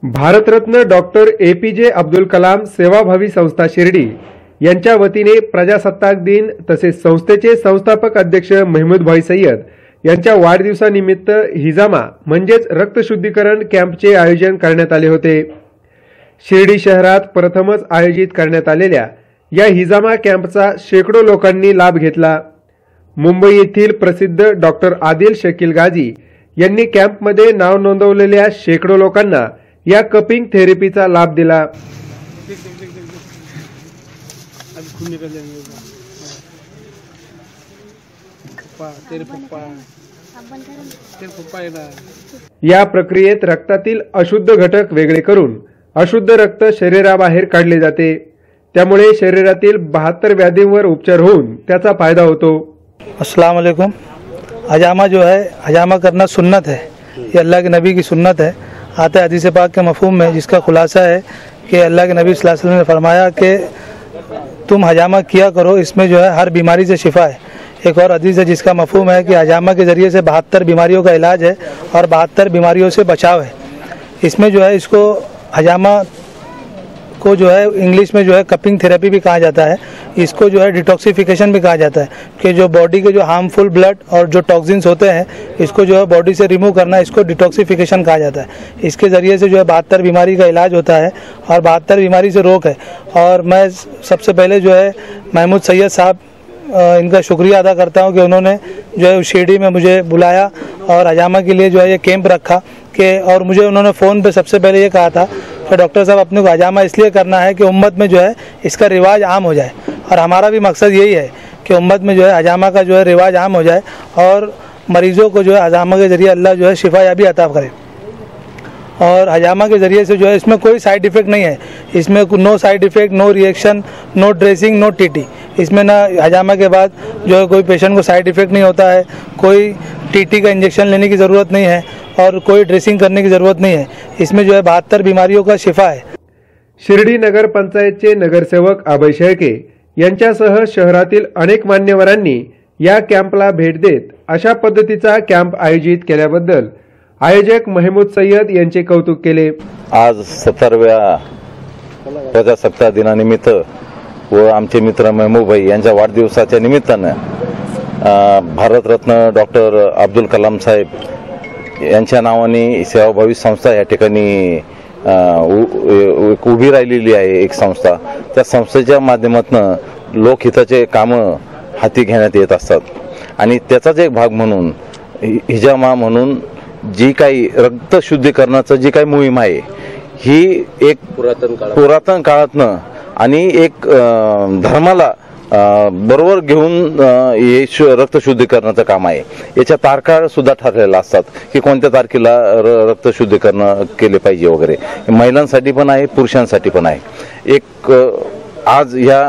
Bharat Ratna doctor APJ Abdul Kalam सेवाभावी संस्था शिर्डी यांच्या वतीने प्रजासत्ताक दिन तसेच संस्थेचे संस्थापक अध्यक्ष महमूद भाई सय्यद यांच्या वाढदिवसानिमित्त हिजामा म्हणजेच रक्तशुद्धीकरण कॅम्पचे आयोजन करण्यात आले होते। शिर्डी शहरात प्रथमच आयोजित करण्यात आलेल्या या हिजामा कॅम्पचा शेकडो लोकांनी लाभ घेतला। मुंबई येथील प्रसिद्ध डॉक्टर आदिल शकील गाजी यांनी कॅम्पमध्ये नाव नोंदवलेल्या शेकडो लोकांना या कपिंग थेरपीचा लाभ दिला। या प्रक्रियेत रक्तातील अशुद्ध घटक वेगळे करून अशुद्ध रक्त शरीराबाहेर काढले जाते, त्यामुळे शरीरातील 72 व्याधींवर उपचार होऊन त्याचा फायदा होतो। अस्सलाम वालेकुम। हजामा जो है, हजामा करना सुन्नत है, ये अल्लाह के नबी की सुन्नत है। आता है हदीस पाक के मफहूम में, जिसका खुलासा है कि अल्लाह के नबी सल्लल्लाहु अलैहि वसल्लम ने फरमाया कि तुम हजामा किया करो, इसमें जो है हर बीमारी से शिफा है। एक और हदीस है जिसका मफहूम है कि हजामा के ज़रिए से 72 बीमारियों का इलाज है और 72 बीमारियों से बचाव है। इसमें जो है इसको हजामा को जो है इंग्लिश में जो है कपिंग थेरेपी भी कहा जाता है। इसको जो है डिटॉक्सिफिकेशन भी कहा जाता है कि जो बॉडी के जो हार्मफुल ब्लड और जो टॉक्सिन्स होते हैं इसको जो है बॉडी से रिमूव करना, इसको डिटॉक्सिफिकेशन कहा जाता है। इसके ज़रिए से जो है 72 बीमारी का इलाज होता है और 72 बीमारी से रोक है। और मैं सबसे पहले जो है महमूद सैयद साहब इनका शुक्रिया अदा करता हूं कि उन्होंने जो है शिरडी में मुझे बुलाया और हजामा के लिए जो है ये कैंप रखा कि, और मुझे उन्होंने फ़ोन पे सबसे पहले ये कहा था कि डॉक्टर साहब अपने को हजामा इसलिए करना है कि उम्मत में जो है इसका रिवाज आम हो जाए, और हमारा भी मकसद यही है कि उम्मत में जो है हजामा का जो है रिवाज आम हो जाए और मरीज़ों को जो है हजामा के ज़रिए अल्लाह जो है शिफायाबी अता करे। और हजामा के ज़रिए से जो है इसमें कोई साइड इफ़ेक्ट नहीं है, इसमें no side effect, no reaction, no dressing, no TT. इसमें ना हजामा के बाद जो है कोई पेशेंट को साइड इफ़ेक्ट नहीं होता है, कोई टीटी का इंजेक्शन लेने की ज़रूरत नहीं है और कोई ड्रेसिंग करने की ज़रूरत नहीं है। इसमें जो है 72 बीमारियों का शिफा है। शिर्डी नगर पंचायतचे नगरसेवक अभय शेळके यांच्यासह शहरातील अनेक मान्यवरांनी या कॅम्पला भेट देत अशा पद्धतीचा कॅम्प आयोजित केल्याबद्दल आयोजक महमूद सय्यद यांचे कौतुक केले। आज 70व्या प्रजासत्ताक दिनानिमित्त व आमचे मित्र महमूद भाई यांच्या वाढदिवसाच्या निमित्ताने भारतरत्न डॉक्टर अब्दुल कलाम साहेब यांच्या नावाने सेवाभावी संस्था या ठिकाणी उभी राहिलेली आहे। एक संस्था, त्या संस्थेच्या माध्यमातून लोकहिताचे कामं हाती घेण्यात येत असतात आणि त्याचाच एक भाग म्हणून हिजामा म्हणून जी काही रक्त शुद्धीकरणाचं जी काही मोहीम आहे ही एक पुरातन काळातनं आणि एक धर्माला बरोबर घेऊन हे रक्त शुद्धीकरणाचं काम आहे। याच्या तारखा सुद्धा ठरलेल्या असतात की कोणत्या तारखेला रक्त शुद्धीकरण केले पाहिजे वगैरे। महिलांसाठी पण आहे, पुरुषांसाठी पण आहे। एक आज ह्या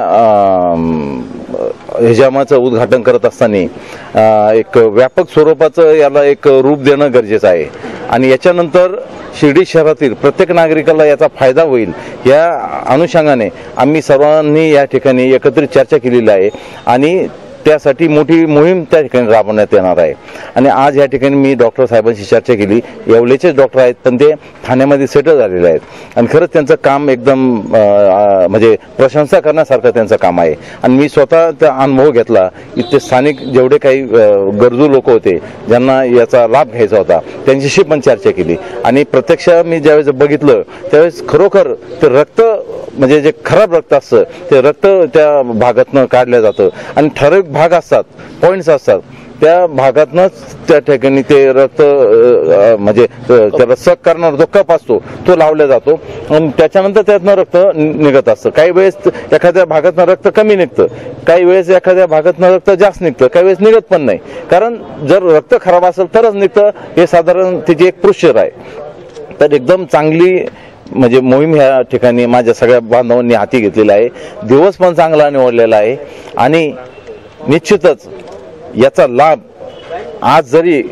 हिजामाचं उद्घाटन करत असताना एक व्यापक स्वरूपाचं याला एक रूप देणं गरजेचं आहे आणि याच्यानंतर शिर्डी शहरातील प्रत्येक नागरिकाला याचा फायदा होईल या अनुषंगाने आम्ही सर्वांनी या ठिकाणी एकत्रित चर्चा केलेली आहे आणि त्यासाठी मोठी मोहीम त्या ठिकाणी राबवण्यात येणार आहे। आणि आज या ठिकाणी मी डॉक्टर साहेबांशी चर्चा केली। येवलेचेच डॉक्टर आहेत पण ते ठाण्यामध्ये सेटल झालेले आहेत आणि खरंच त्यांचं काम एकदम म्हणजे प्रशंसा करण्यासारखं त्यांचं काम आहे आणि मी स्वतः त्या अनुभव घेतला। इथे स्थानिक जेवढे काही गरजू लोक होते ज्यांना याचा लाभ घ्यायचा होता त्यांच्याशी पण चर्चा केली आणि प्रत्यक्ष मी ज्यावेळेस बघितलं त्यावेळेस खरोखर ते रक्त म्हणजे जे खराब रक्त असतं ते रक्त त्या भागातनं काढलं जातं आणि ठराविक भाग असतात, पॉइंट्स असतात, त्या भागातनंच त्या ठिकाणी ते रक्त म्हणजे त्याला सक करणारा जो कप असतो तो लावला जातो आणि त्याच्यानंतर त्यातनं रक्त निघत असतं। काही वेळेस एखाद्या भागातनं रक्त कमी निघतं, काही वेळेस एखाद्या भागातनं रक्त जास्त निघतं, काही वेळेस निघत पण नाही, कारण जर रक्त खराब असेल तरच निघतं हे साधारण त्याची एक प्रोसिजर आहे। तर एकदम चांगली म्हणजे मोहीम ह्या ठिकाणी माझ्या सगळ्या बांधवांनी हाती घेतलेला आहे। दिवस पण चांगला निवडलेला आहे आणि निश्चितच याचा लाभ आज जरी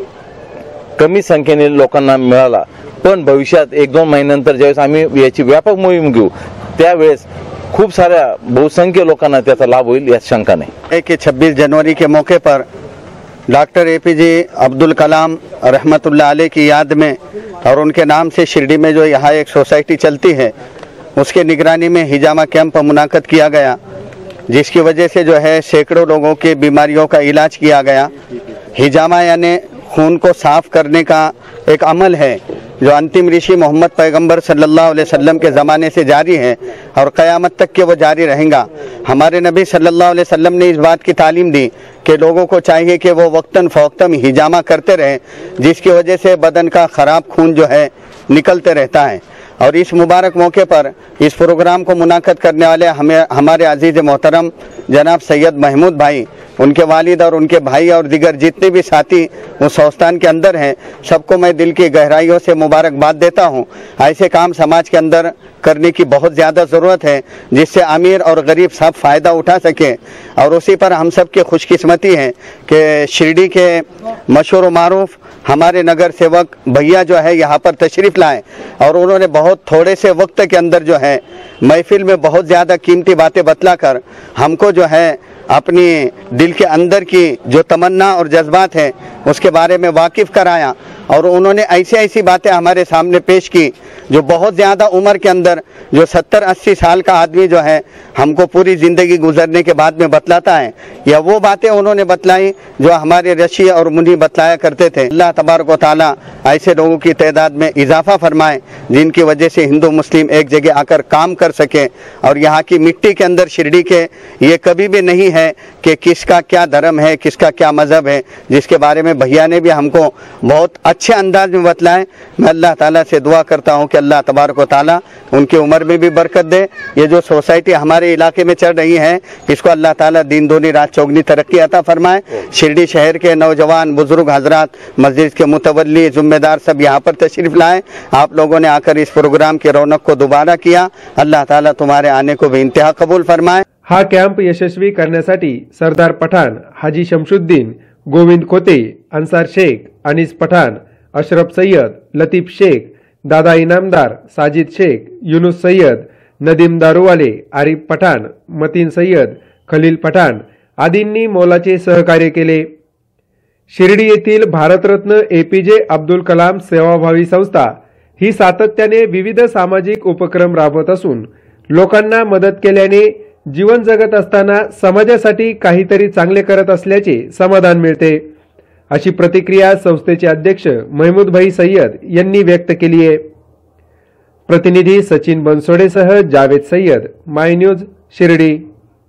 कमी संख्येने लोकांना मिळाला पण भविष्यात 1-2 महिन्यानंतर ज्यावेळेस आम्ही याची व्यापक मोहीम घेऊ त्यावेळेस खूब बहुसंख्य लोकांना त्याचा लाभ होईल यात शंका नहीं। 26 जनवरी के मौके पर डॉक्टर एपीजे अब्दुल कलाम रहमतुल्लाह अलैह की याद में और उनके नाम से शिरडी में जो यहाँ एक सोसाइटी चलती है उसके निगरानी में हिजामा कैंप मुनाकद किया गया, जिसकी वजह से जो है सैकड़ों लोगों के बीमारियों का इलाज किया गया। हिजामा यानी खून को साफ करने का एक अमल है जो अंतिम ऋषि मोहम्मद पैगंबर सल्लल्लाहु अलैहि वसल्लम के ज़माने से जारी है और क़यामत तक के वो जारी रहेगा। हमारे नबी सल्लल्लाहु अलैहि वसल्लम ने इस बात की तालीम दी कि लोगों को चाहिए कि वो वक्तन फ़ौक्तन हिजामा करते रहें, जिसकी वजह से बदन का ख़राब खून जो है निकलते रहता है। और इस मुबारक मौके पर इस प्रोग्राम को मुनाकद करने वाले हमारे अजीज़ मोहतरम जनाब सैयद महमूद भाई, उनके वालिद और उनके भाई और दिगर जितने भी साथी उस संस्थान के अंदर हैं, सबको मैं दिल की गहराइयों से मुबारकबाद देता हूं। ऐसे काम समाज के अंदर करने की बहुत ज़्यादा ज़रूरत है जिससे अमीर और गरीब सब फ़ायदा उठा सकें। और उसी पर हम सब की खुशकिस्मती है कि शिरडी के मशहूर व मारूफ हमारे नगर सेवक भैया जो है यहाँ पर तशरीफ़ लाए और उन्होंने बहुत थोड़े से वक्त के अंदर जो है महफिल में बहुत ज़्यादा कीमती बातें बतलाकर हमको जो है अपनी दिल के अंदर की जो तमन्ना और जज्बात हैं उसके बारे में वाकिफ़ कराया। और उन्होंने ऐसी बातें हमारे सामने पेश की जो बहुत ज़्यादा उम्र के अंदर जो 70-80 साल का आदमी जो है हमको पूरी ज़िंदगी गुजरने के बाद में बतलाता है, या वो बातें उन्होंने बतलाई जो हमारे ऋषि और मुनि बतलाया करते थे। अल्लाह तबारक व तआला ऐसे लोगों की तादाद में इजाफा फरमाए जिनकी वजह से हिंदू मुस्लिम एक जगह आकर काम कर सके। और यहाँ की मिट्टी के अंदर शिरडी के ये कभी भी नहीं है कि किसका क्या धर्म है, किसका क्या मज़हब है, जिसके बारे में भैया ने भी हमको बहुत अच्छे अंदाज में बतलाएं। मैं अल्लाह ताला से दुआ करता हूँ कि अल्लाह तबारक व तआला उनकी उम्र में भी बरकत दे। ये जो सोसाइटी हमारे इलाके में चल रही है इसको अल्लाह ताला दिन दूनी रात चौगनी तरक्की अता फरमाए। शिरडी शहर के नौजवान बुजुर्ग हजरात, मस्जिद के मुतवल्ली ज़िम्मेदार सब यहाँ पर तशरीफ़ लाएँ। आप लोगों ने आकर इस प्रोग्राम की रौनक को दोबारा किया। अल्लाह ताला तुम्हारे आने को भी इंतहा कबूल फरमाए। हा कॅम्प यशस्वी करण्यासाठी सरदार पठाण, हाजी शमशुद्दीन, गोविंद खोते, अन्सार शेख, अनीस पठाण, अशरफ सय्यद, लतीफ शेख, दादा इनामदार, साजिद शेख, युनुस सय्यद, नदीम दारूवाले, आरिफ पठाण, मतीन सय्यद, खलील पठाण आदींनी मोलाचे सहकार्य केले। शिर्डी येथील भारतरत्न एपीजे अब्दुल कलाम सेवाभावी संस्था ही सातत्याने विविध सामाजिक उपक्रम राबवत असून लोकांना मदत केल्याने जीवन जगत असताना समाजासाठी काहीतरी चांगले करत असल्याचे समाधान मिळते, अशी प्रतिक्रिया संस्थेचे अध्यक्ष महमूद भाई सय्यद यांनी व्यक्त केली आहे। प्रतिनिधी सचिन बनसोडेसह जावेद सय्यद, माय न्यूज, शिर्डी।